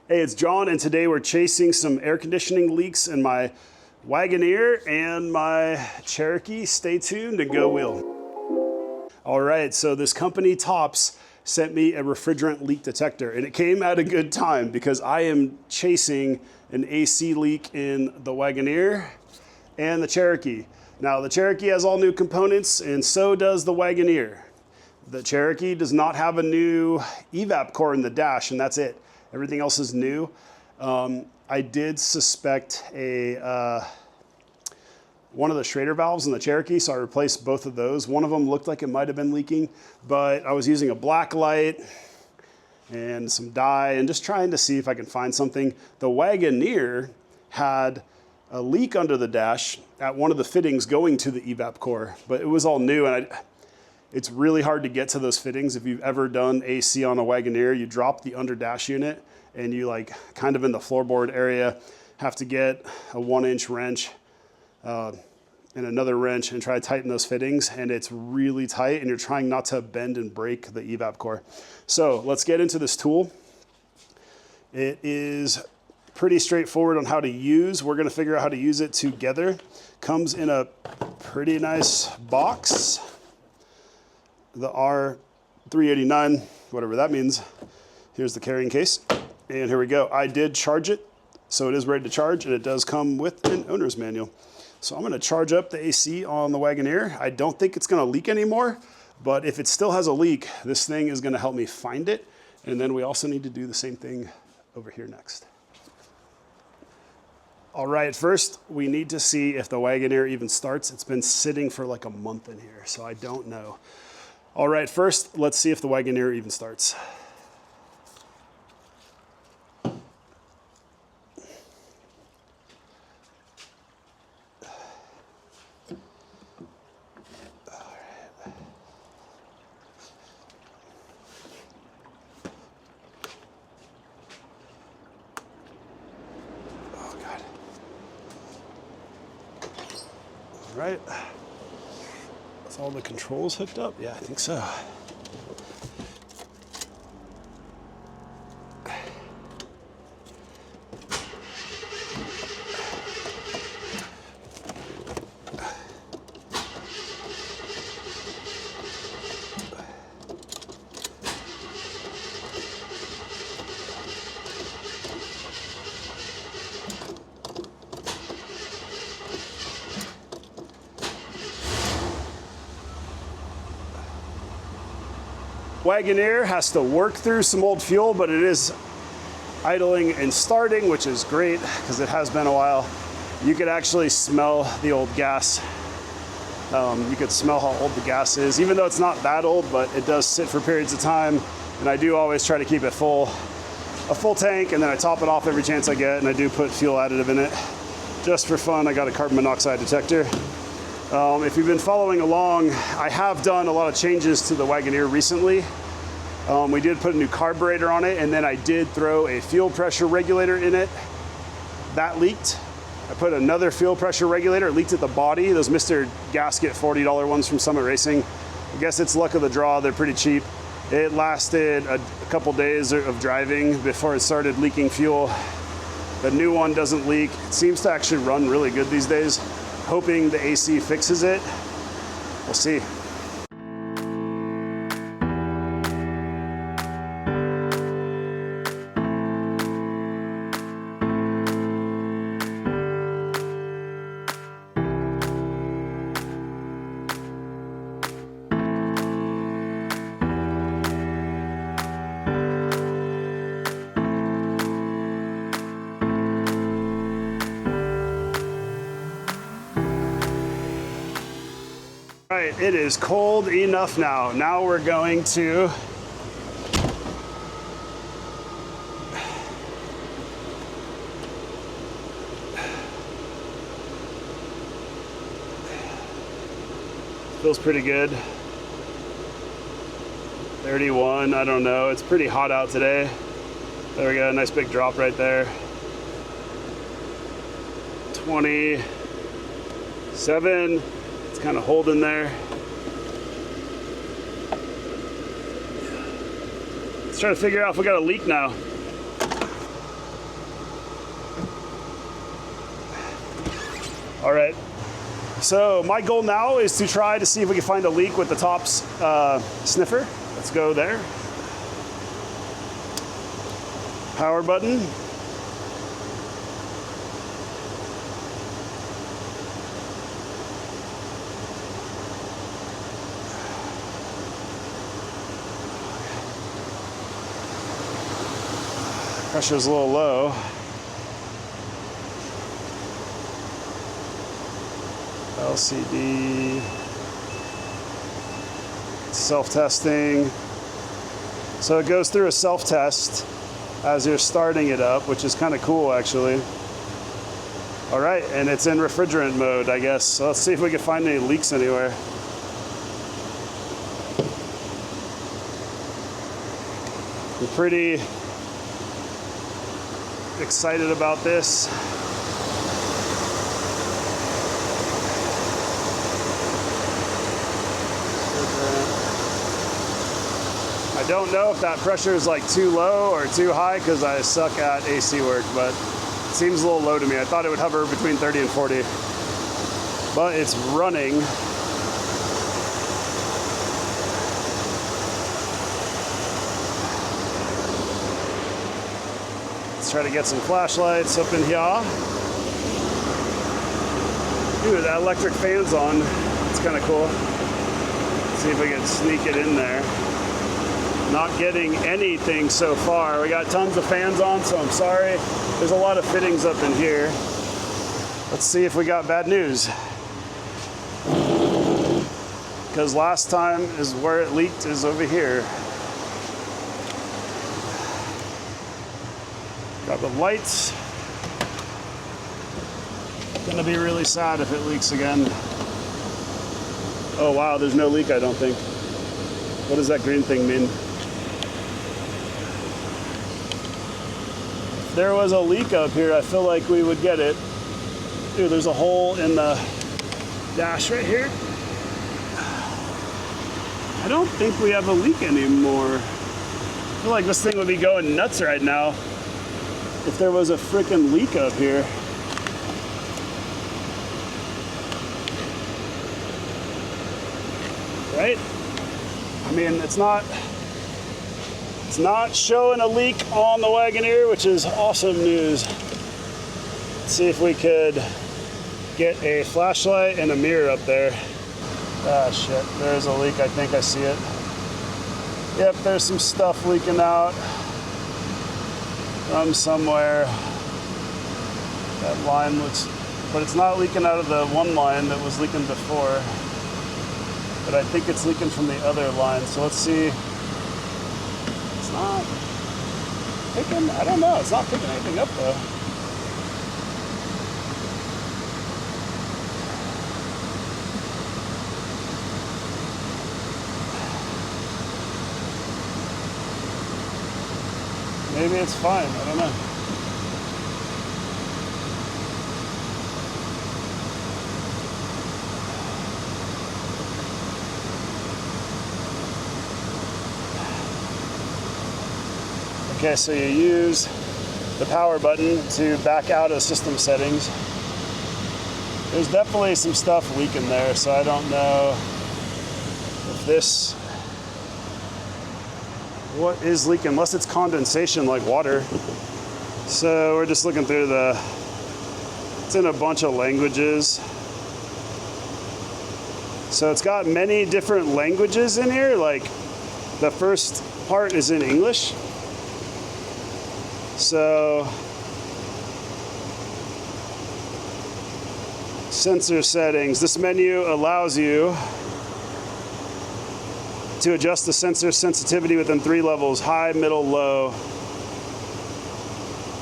Hey, it's John, and today we're chasing some air conditioning leaks in my Wagoneer and my Cherokee. Stay tuned and go wheel. All right, so this company, Toptes, sent me a refrigerant leak detector, and it came at a good time because I am chasing an AC leak in the Wagoneer and the Cherokee. Now, the Cherokee has all new components, and so does the Wagoneer. The Cherokee does not have a new evap core in the dash, and that's it. Everything else is new. I did suspect one of the Schrader valves in the Cherokee, so I replaced both of those. One of them looked like it might have been leaking, but I was using a black light and some dye and just trying to see if I can find something. The Wagoneer had a leak under the dash at one of the fittings going to the evap core, but it was all new, and it's really hard to get to those fittings. If you've ever done AC on a Wagoneer, you drop the under dash unit and you kind of in the floorboard area have to get a 1-inch wrench and another wrench and try to tighten those fittings, and it's really tight and you're trying not to bend and break the evap core. So let's get into this tool. It is pretty straightforward on how to use. We're gonna figure out how to use it together. Comes in a pretty nice box. The R389, whatever that means. Here's the carrying case, and here we go. I did charge it, so it is ready to charge, and it does come with an owner's manual. So I'm gonna charge up the AC on the Wagoneer. I don't think it's gonna leak anymore, but if it still has a leak, this thing is gonna help me find it, and then we also need to do the same thing over here next. All right, first we need to see if the Wagoneer even starts. It's been sitting for like a month in here, so I don't know. All right, first, let's see if the Wagoneer even starts. Oh, God. All right. All the controls hooked up? Yeah, I think so. Wagoneer has to work through some old fuel, but it is idling and starting, which is great because it has been a while. You could actually smell the old gas. You could smell how old the gas is, even though it's not that old, but it does sit for periods of time. And I do always try to keep it full, a full tank, and then I top it off every chance I get, and I do put fuel additive in it. Just for fun, I got a carbon monoxide detector. If you've been following along, I have done a lot of changes to the Wagoneer recently. We did put a new carburetor on it, and then I did throw a fuel pressure regulator in it. That leaked. I put another fuel pressure regulator. It leaked at the body. Those Mr. Gasket $40 ones from Summit Racing. I guess it's luck of the draw. They're pretty cheap. It lasted a couple days of driving before it started leaking fuel. The new one doesn't leak. It seems to actually run really good these days. Hoping the AC fixes it. We'll see. All right, it is cold enough now. Now we're going to feels pretty good. 31, I don't know. It's pretty hot out today. There we go, nice big drop right there. 27. It's kind of holding there. Let's try to figure out if we got a leak now. All right. So my goal now is to try to see if we can find a leak with the Toptes sniffer. Let's go there. Power button. Pressure's a little low. LCD. Self-testing. So it goes through a self-test as you're starting it up, which is kind of cool actually. All right, and it's in refrigerant mode, I guess. So let's see if we can find any leaks anywhere. I'm pretty excited about this. I don't know if that pressure is like too low or too high because I suck at AC work, but it seems a little low to me. I thought it would hover between 30 and 40, but it's running. Let's try to get some flashlights up in here. Ooh, that electric fan's on. It's kind of cool. Let's see if we can sneak it in there. Not getting anything so far. We got tons of fans on, so I'm sorry. There's a lot of fittings up in here. Let's see if we got bad news. Because last time is where it leaked is over here. Got the lights. Gonna be really sad if it leaks again. Oh wow, there's no leak, I don't think. What does that green thing mean? If there was a leak up here, I feel like we would get it. Dude, there's a hole in the dash right here. I don't think we have a leak anymore. I feel like this thing would be going nuts right now if there was a freaking leak up here. Right? I mean, it's not showing a leak on the Wagoneer, which is awesome news. Let's see if we could get a flashlight and a mirror up there. Ah, shit, there's a leak. I think I see it. Yep, there's some stuff leaking out from somewhere. That line looks, but it's not leaking out of the one line that was leaking before. But I think it's leaking from the other line. So let's see. It's not picking, I don't know. It's not picking anything up though. Maybe it's fine, I don't know. Okay, so you use the power button to back out of system settings. There's definitely some stuff leaking there, so I don't know if this, what is leaking, unless it's condensation like water. So we're just looking through it's in a bunch of languages. So it's got many different languages in here, like the first part is in English. So, sensor settings. This menu allows you to adjust the sensor sensitivity within 3 levels, high, middle, low.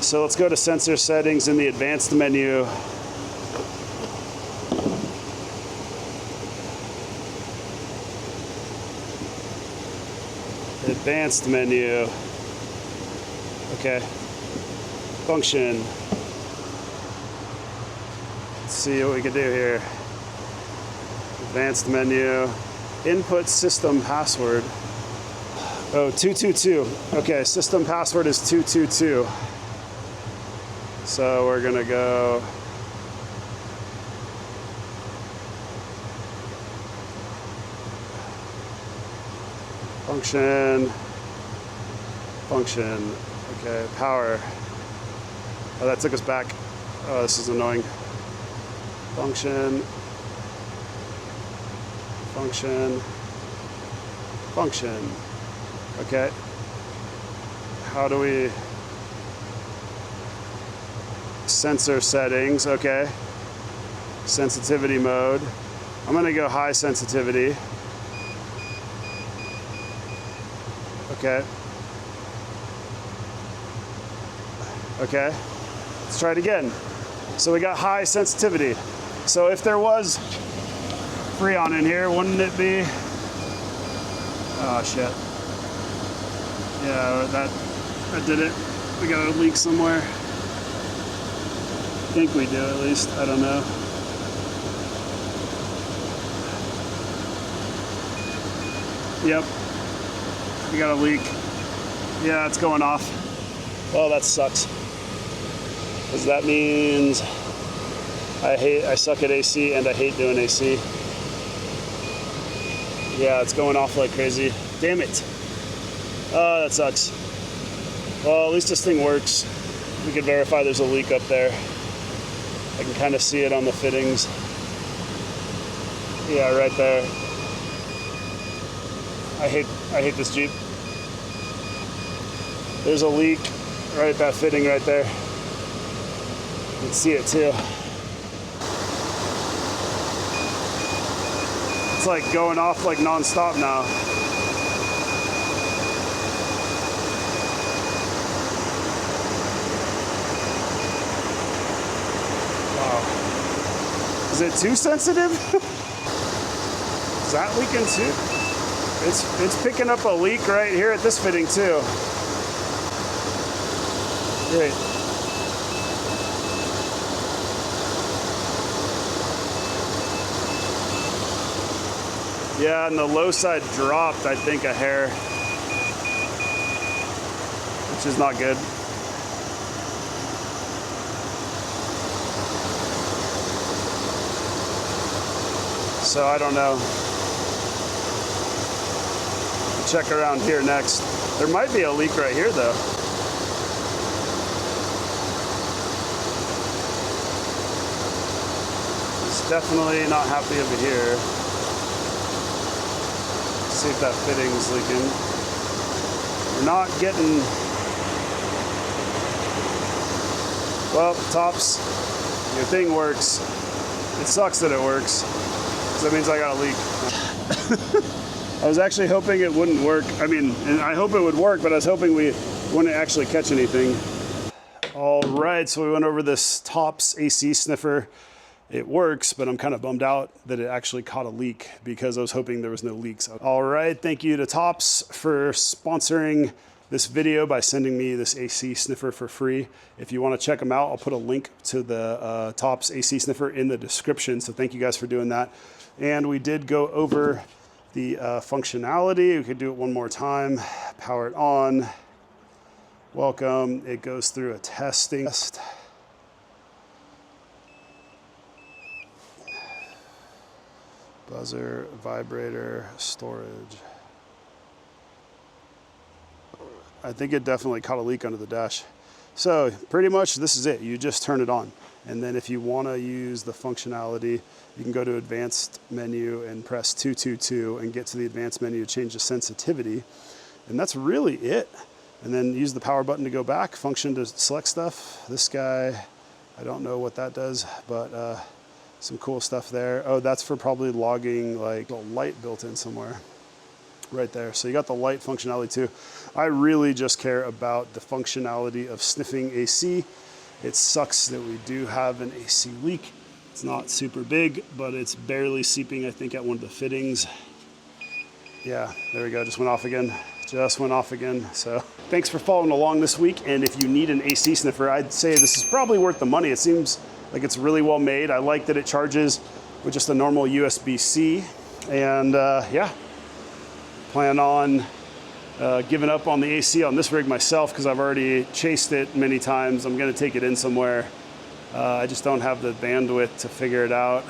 So let's go to sensor settings in the advanced menu. Advanced menu. Okay. Function. Let's see what we can do here. Advanced menu. Input system password. Oh, 222. Okay, system password is 222. So we're gonna go Function. Function. Okay, power. Oh, that took us back. Oh, this is annoying. Function. Function. Function. Okay. How do we... Sensor settings, okay. Sensitivity mode. I'm gonna go high sensitivity. Okay. Okay. Let's try it again. So we got high sensitivity. So if there was Freon in here, wouldn't it be? Oh shit. Yeah, that did it. We got a leak somewhere. I think we do at least. I don't know. Yep. We got a leak. Yeah, it's going off. Oh, that sucks. Because that means I suck at AC and I hate doing AC. Yeah, it's going off like crazy. Damn it. Oh, that sucks. Well, at least this thing works. We can verify there's a leak up there. I can kind of see it on the fittings. Yeah, right there. I hate this Jeep. There's a leak right at that fitting right there. You can see it too. It's like going off like non-stop now. Wow. Is it too sensitive? Is that leaking too? It's picking up a leak right here at this fitting too. Great. Yeah, and the low side dropped, I think, a hair, which is not good. So I don't know. Check around here next. There might be a leak right here though. It's definitely not happy over here. Let's see if that fitting's leaking. We're not getting... Well, Toptes, your thing works. It sucks that it works, because that means I got a leak. I was actually hoping it wouldn't work. I mean, and I hope it would work, but I was hoping we wouldn't actually catch anything. All right, so we went over this Toptes AC sniffer. It works, but I'm kind of bummed out that it actually caught a leak because I was hoping there was no leaks. All right, thank you to Toptes for sponsoring this video by sending me this AC sniffer for free. If you want to check them out, I'll put a link to the Toptes AC sniffer in the description. So thank you guys for doing that. And we did go over the functionality. We could do it one more time. Power it on. Welcome. It goes through a testing test. Buzzer, vibrator, storage. I think it definitely caught a leak under the dash. So pretty much this is it. You just turn it on. And then if you want to use the functionality, you can go to advanced menu and press 222 and get to the advanced menu to change the sensitivity. And that's really it. And then use the power button to go back, function to select stuff. This guy, I don't know what that does, but some cool stuff there. Oh, that's for probably logging, like a light built in somewhere. Right there. So you got the light functionality too. I really just care about the functionality of sniffing AC. It sucks that we do have an AC leak. It's not super big, but it's barely seeping, I think, at one of the fittings. Yeah, there we go. Just went off again. Just went off again. So thanks for following along this week. And if you need an AC sniffer, I'd say this is probably worth the money. It seems like it's really well made. I like that it charges with just a normal USB-C. And yeah, plan on giving up on the AC on this rig myself because I've already chased it many times. I'm gonna take it in somewhere. I just don't have the bandwidth to figure it out.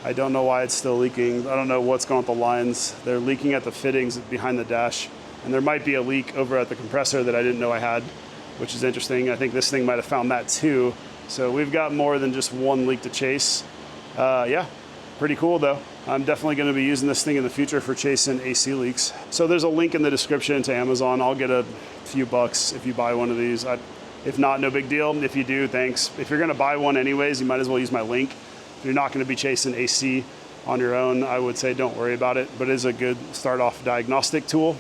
I don't know why it's still leaking. I don't know what's going on with the lines. They're leaking at the fittings behind the dash. And there might be a leak over at the compressor that I didn't know I had, which is interesting. I think this thing might have found that too. So we've got more than just one leak to chase. Yeah, pretty cool though. I'm definitely going to be using this thing in the future for chasing AC leaks. So there's a link in the description to Amazon. I'll get a few bucks if you buy one of these. If not, no big deal. If you do, thanks. If you're going to buy one anyways, you might as well use my link. If you're not going to be chasing AC on your own, I would say don't worry about it, but it is a good start off diagnostic tool.